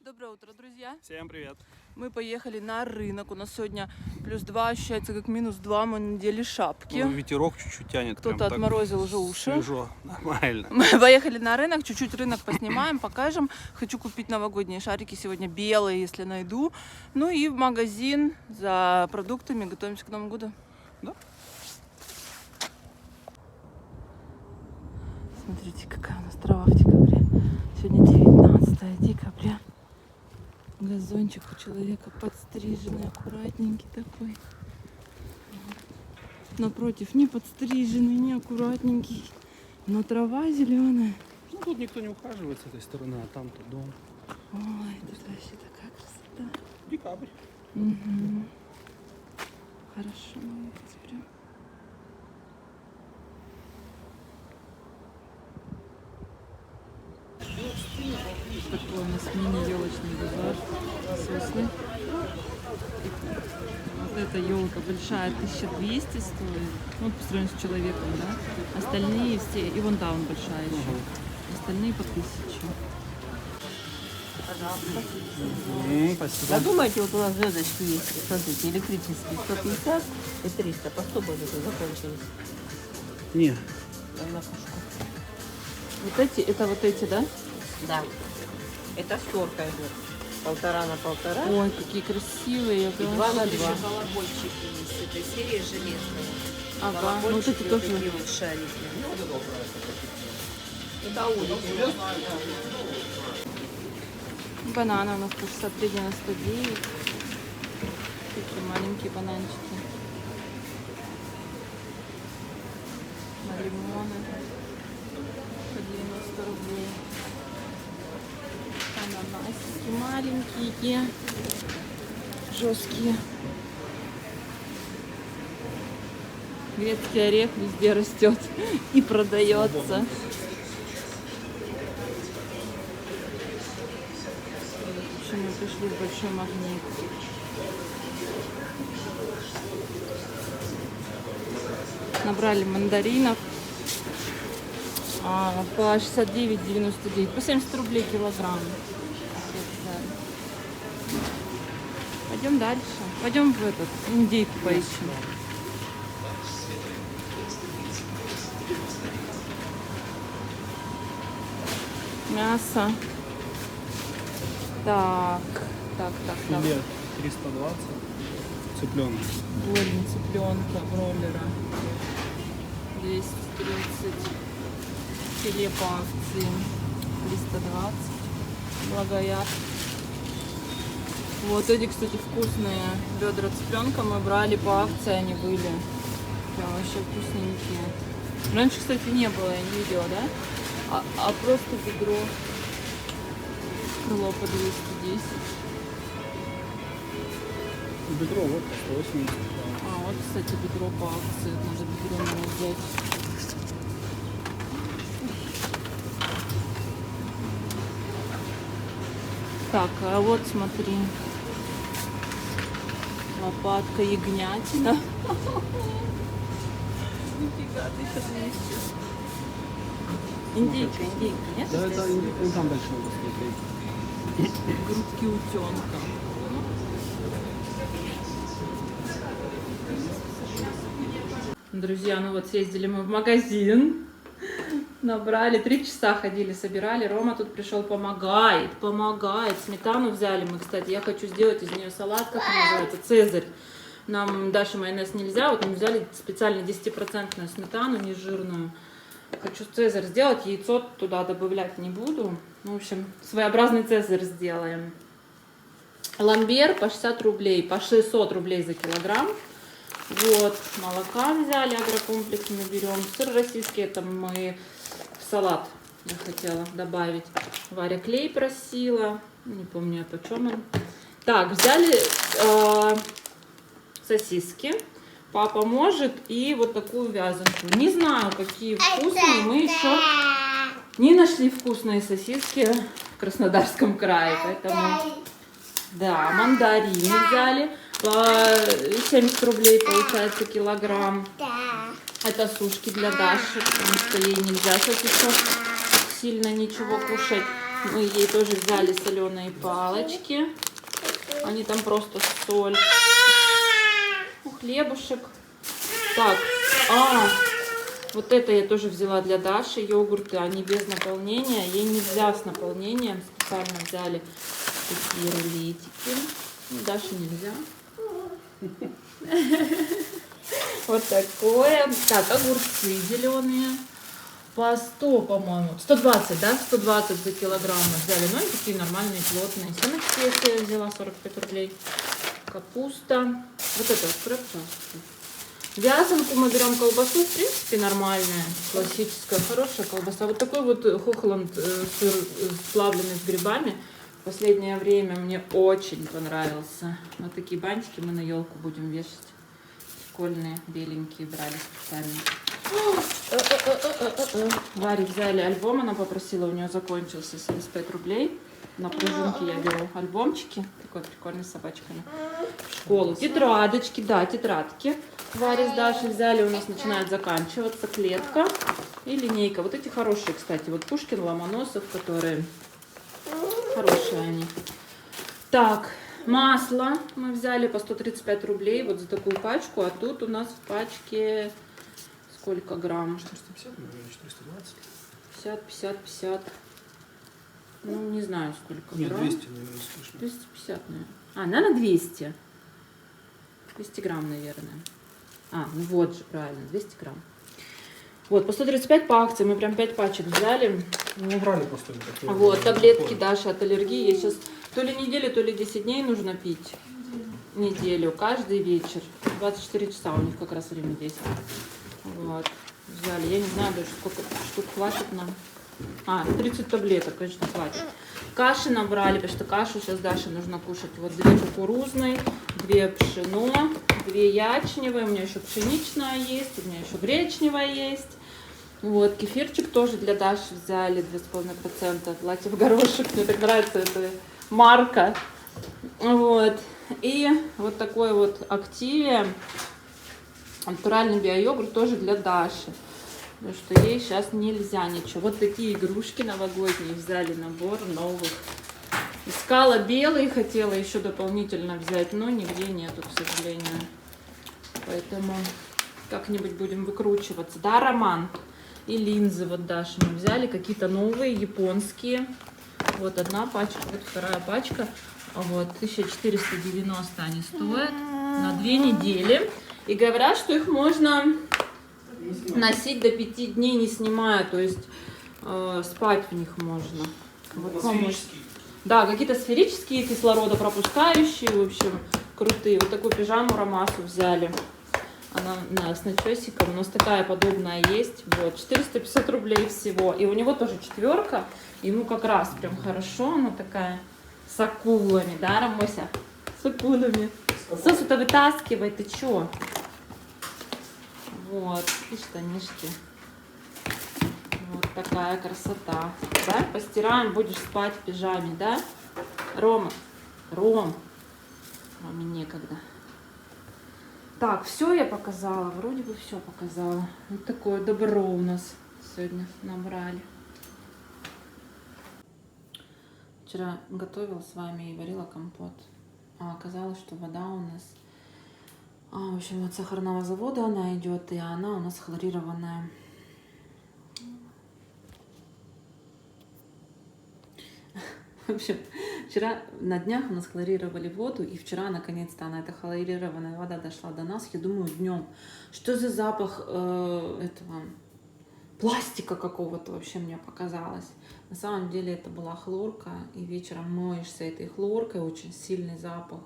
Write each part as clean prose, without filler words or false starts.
Доброе утро, друзья. Всем привет. Мы поехали на рынок. У нас сегодня +2, ощущается как -2. Мы надели шапки. Ну, ветерок чуть-чуть тянет. Кто-то отморозил уже уши. Свежо, нормально. Мы поехали на рынок, чуть-чуть рынок поснимаем, покажем. Хочу купить новогодние шарики сегодня белые, если найду. Ну и в магазин за продуктами. Готовимся к Новому году. Да. Смотрите, какая у нас трава в декабре. Сегодня 19 декабря. Газончик у человека подстриженный, аккуратненький такой. Напротив, не подстриженный, не аккуратненький, но трава зеленая. Ну, тут никто не ухаживает с этой стороны, а там-то дом. Ой, это вообще такая красота. Декабрь. Угу. Хорошо, молодец, прям. Такой у нас мини-елочный базар. Сосны. Вот эта елка большая 1200 стоит. Ну, по сравнению с человеком, да? Остальные все, и вон та вон большая еще. Остальные по 1000. Спасибо. Подумайте, вот у нас звездочки есть, смотрите, электрические 150 и 300, по 100 будет закончились. Не. На пушку. Вот эти, это вот эти, да? Да. Это сторка идет. 1,5 на 1,5. Ой, какие красивые. И 2 на 2. Колокольчики есть этой серии железные. Ага, ну вот эти тоже. Такие вот шарики. Это улица. Бананы у нас по 63 на 109. Такие маленькие бананчики. На лимоны. По 90 рублей. Ананасики маленькие. Жесткие. Грецкий орех везде растет и продается. Мы пришли в большой магнит. Набрали мандаринов по 69,99, по 70 рублей килограмм. Пойдем дальше. Пойдем в этот индейку поищем. Мясо. Так. Филе 320. Цыпленок. Блин, цыпленка, бройлера. 230. Филе по акции 320. Благояр. Вот эти, кстати, вкусные бедра цыпленка мы брали по акции, они были. Прям вообще вкусненькие. Раньше, кстати, не было, я не видела, да? А просто бедро. Крыло по 210. Бедро вот по 180. Вот, кстати, бедро по акции. Надо бедро мне взять. Так, а вот смотри. Лопатка ягнятина. Нифига, 1200. Индейка, нет? Да, это индейка, там дальше надо смотреть. Грудки утенка. Друзья, ну вот съездили мы в магазин. Набрали, 3 часа ходили, собирали. Рома тут пришел, помогает. Сметану взяли мы, кстати. Я хочу сделать из нее салат, как он называется, цезарь. Нам дальше майонез нельзя. Вот мы взяли специально 10% сметану, нежирную. Хочу цезарь сделать, яйцо туда добавлять не буду. В общем, своеобразный цезарь сделаем. Ламбер по 60 рублей, по 600 рублей за килограмм. Вот, молока взяли, агрокомплекс мы берем. Сыр российский, это мы в салат я хотела добавить. Варя клей просила, не помню, почем он. Так, взяли сосиски. Папа может и вот такую вязанку. Не знаю, какие вкусные. Мы еще не нашли вкусные сосиски в Краснодарском крае. Поэтому, да, мандарины взяли. По 70 рублей получается килограмм. Это сушки для Даши, потому что ей нельзя сейчас еще сильно ничего кушать. Мы ей тоже взяли соленые палочки. Они там просто соль. Хлебушек. Так, вот это я тоже взяла для Даши. Йогурты, они без наполнения. Ей нельзя с наполнением. Специально взяли такие рулетики. Даше нельзя. Вот такое. Так, огурцы зеленые. По 100, по-моему. 120, да? 120 за килограмм мы взяли. Ну, они такие нормальные, плотные. Семечки я взяла 45 рублей. Капуста. Вот это скрэп. Вязанку мы берем колбасу. В принципе, нормальная. Классическая, хорошая колбаса. Вот такой вот Хохланд сыр сплавленный с грибами. В последнее время мне очень понравился. Вот такие бантики мы на елку будем вешать. Школьные, беленькие брали специально. Варе взяли альбом, она попросила, у нее закончился 75 рублей. На пружинке я беру альбомчики, такой прикольный с собачками. В школу. Тетрадочки, да, тетрадки. Варе с Дашей взяли, у нас начинает заканчиваться клетка и линейка. Вот эти хорошие, кстати, вот Пушкин, Ломоносов, которые хорошие они. Так, масло мы взяли по 135 рублей вот за такую пачку, а тут у нас в пачке сколько грамм? 450, наверное, 420. 50, 50, 50. Ну, не знаю, сколько Нет, грамм. 200, наверное, слышно. 250, наверное. Наверное, 200. 200 грамм, наверное. Ну вот же, правильно, 200 грамм. Вот, по 135 по акции. Мы прям 5 пачек взяли. Ну, брали просто такое. Вот, таблетки Даши от аллергии. Ей сейчас то ли неделю, то ли 10 дней нужно пить. Неделю, каждый вечер. 24 часа у них как раз время действия. Вот, взяли. Я не знаю даже, сколько штук хватит нам. 30 таблеток, конечно, хватит. Каши набрали, потому что кашу сейчас Даше нужно кушать. Вот 2 кукурузные, 2 пшено, 2 ячневые. У меня еще пшеничная есть, у меня еще гречневая есть. Вот, кефирчик тоже для Даши взяли, 2,5%. Латте в горошек, мне так нравится эта марка. Вот, и вот такой вот Активия. Натуральный биойогурт тоже для Даши. Потому что ей сейчас нельзя ничего. Вот такие игрушки новогодние взяли, набор новых. Искала белый, хотела еще дополнительно взять, но нигде нету, к сожалению. Поэтому как-нибудь будем выкручиваться. Да, Роман? И линзы вот Даши мы взяли, какие-то новые, японские. Вот одна пачка, вот вторая пачка. Вот 1490 они стоят на 2 недели. И говорят, что их можно носить до 5 дней, не снимая, то есть спать в них можно. Вот, да, какие-то сферические, кислородопропускающие, в общем, крутые. Вот такую пижаму Ромасу взяли. Она с начесиком, у нас такая подобная есть. Вот, 450 рублей всего. И у него тоже 4, ему как раз прям хорошо, она такая с акулами, да, Рамося? С акулами. Сосу-то вытаскивай, ты чё? Вот, и штанишки. Вот такая красота. Да? Постираем, будешь спать в пижаме, да? Рома, Роме некогда. Так, все я показала, вроде бы все показала. Вот такое добро у нас сегодня набрали. Вчера готовила с вами и варила компот. А оказалось, что вода у нас... в общем, от сахарного завода она идет, и она у нас хлорированная. В общем, вчера на днях у нас хлорировали воду, и вчера наконец-то она, эта хлорированная вода, дошла до нас. Я думаю, днем, что за запах этого пластика какого-то вообще мне показалось. На самом деле это была хлорка, и вечером моешься этой хлоркой, очень сильный запах.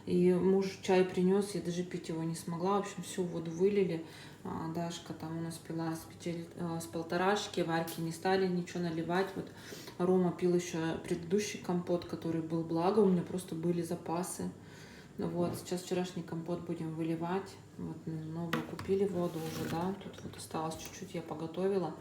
И муж чай принес, я даже пить его не смогла. В общем, всю воду вылили. Дашка там у нас пила с полторашки, Варьке не стали ничего наливать. Вот Рома пил еще предыдущий компот, который был, благо у меня просто были запасы. Вот, сейчас вчерашний компот будем выливать. Вот новую купили воду уже, да. Тут вот осталось чуть-чуть, я поготовила.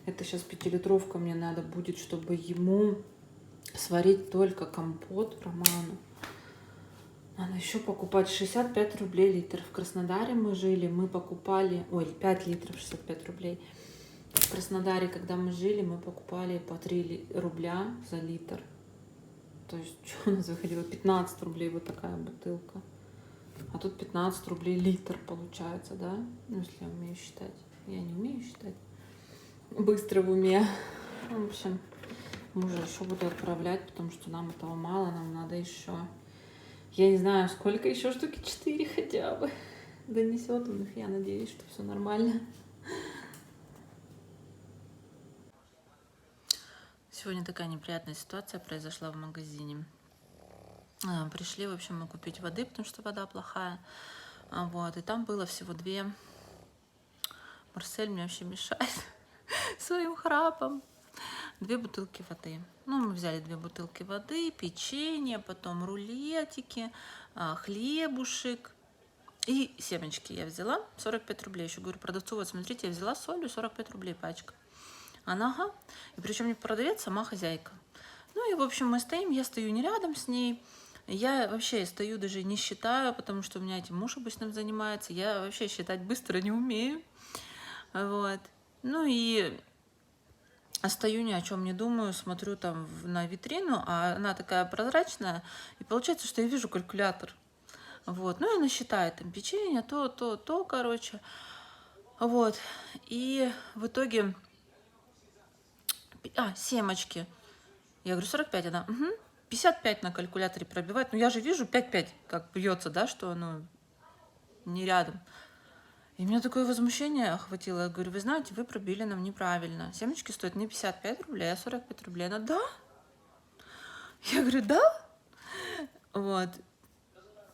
Это сейчас 5-литровка мне надо будет, чтобы ему сварить только компот Роману. Надо еще покупать 65 рублей литр. В Краснодаре мы жили, мы покупали, 5 литров 65 рублей. В Краснодаре, когда мы жили, мы покупали по 3 рубля за литр. То есть, что у нас выходило? 15 рублей вот такая бутылка. А тут 15 рублей литр получается, да? Ну, если я умею считать. Я не умею считать. Быстро в уме. В общем, мужа еще буду отправлять, потому что нам этого мало, нам надо еще. Я не знаю, сколько еще, штуки 4 хотя бы. Донесет он их, я надеюсь, что все нормально. Сегодня такая неприятная ситуация произошла в магазине. Пришли, в общем, мы купить воды, потому что вода плохая. Вот, и там было всего 2. Марсель мне вообще мешает своим храпом. 2 бутылки воды. Ну, мы взяли 2 бутылки воды, печенье, потом рулетики, хлебушек и семечки я взяла. 45 рублей. Еще говорю продавцу, вот смотрите, я взяла солью, 45 рублей пачка. Она, ага. И причем не продавец, сама хозяйка. Ну и, в общем, мы стоим, я стою не рядом с ней. Я вообще стою, даже не считаю, потому что у меня этим муж обычно занимается. Я вообще считать быстро не умею. Вот. Ну и стою, ни о чем не думаю, смотрю там на витрину, а она такая прозрачная. И получается, что я вижу калькулятор. Вот. Ну и она считает там печенье, то, короче. Вот. И в итоге... семечки. Я говорю, 45, она, 55 на калькуляторе пробивает. Ну, я же вижу 5-5, как бьется, да, что оно не рядом. И меня такое возмущение охватило. Я говорю, вы знаете, вы пробили нам неправильно. Семечки стоят не 55 рублей, а 45 рублей. Она, да? Я говорю, да? Вот.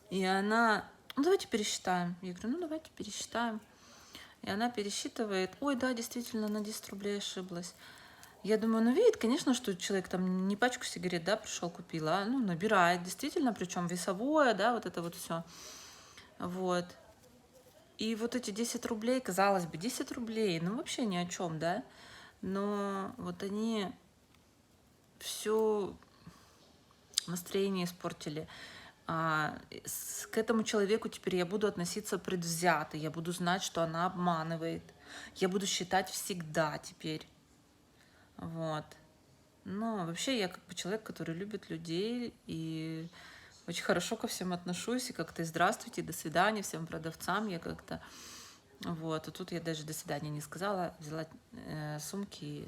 И она, ну, давайте пересчитаем. Я говорю, ну, давайте пересчитаем. И она пересчитывает. Ой, да, действительно, на 10 рублей ошиблась. Я думаю, ну, видит, конечно, что человек там не пачку сигарет, да, пришел, купил, а, ну, набирает, действительно, причем весовое, да, вот это вот все. Вот. И вот эти 10 рублей, казалось бы, 10 рублей, ну, вообще ни о чем, да, но вот они все настроение испортили. К этому человеку теперь я буду относиться предвзято, я буду знать, что она обманывает, я буду считать всегда теперь. Вот. Но вообще я как бы человек, который любит людей и очень хорошо ко всем отношусь, и как-то и здравствуйте, и до свидания всем продавцам, я как-то, вот, и тут я даже до свидания не сказала, взяла сумки,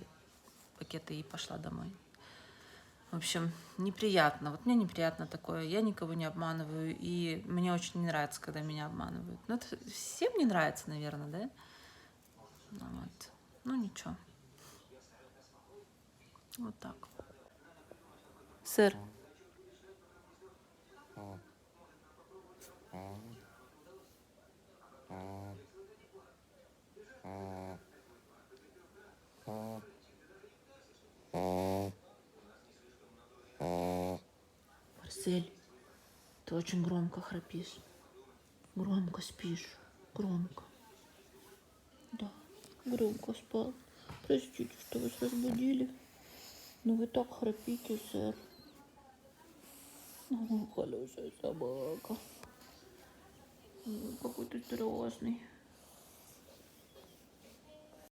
пакеты и пошла домой. В общем, неприятно, вот мне неприятно такое, я никого не обманываю, и мне очень не нравится, когда меня обманывают. Ну, это всем не нравится, наверное, да? Вот. Ну, ничего. Вот так. Сэр. Марсель, ты очень громко храпишь. Громко спишь. Громко. Да, громко спал. Простите, что вас разбудили. Но вы так храпите, сэр. Хорошая собака. Какой ты страшный.